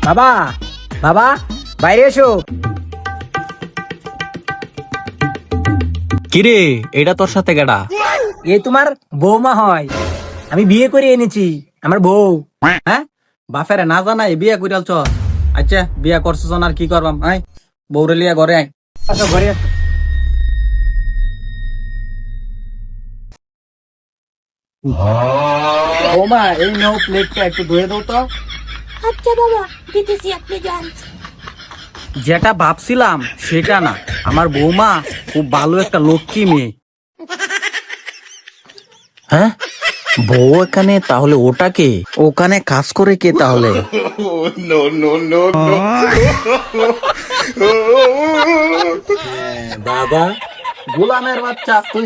বাবা, বাবা, বাইরে এসো। কিরে, এটা তোর সাথে গেডা? এ তোমার বৌমা হয়, আমি বিয়ে করে এনেছি, আমার বউ। হ্যাঁ, বাপেরে না জানাই বিয়া কইরাল চ। আচ্ছা, বিয়া করছস আর কি করবাম? আয়, বউরে লিয়া ঘরে আয়। আসো ঘরে আসো। বৌমা, এই নাও প্লেটটা একটু ধুয়ে দাও তো। আচ্ছা বাবা, দিতেছি, আপনি যান। যেটা ভাবছিলাম সেটা না, আমার বৌমা খুব ভালো একটা লক্ষ্মী মেয়ে। হ্যাঁ, বউ এখানে, তাহলে ওটাকে ওখানে কাজ করে কে তাহলে? বাবা, গোলামের বাচ্চা তুই।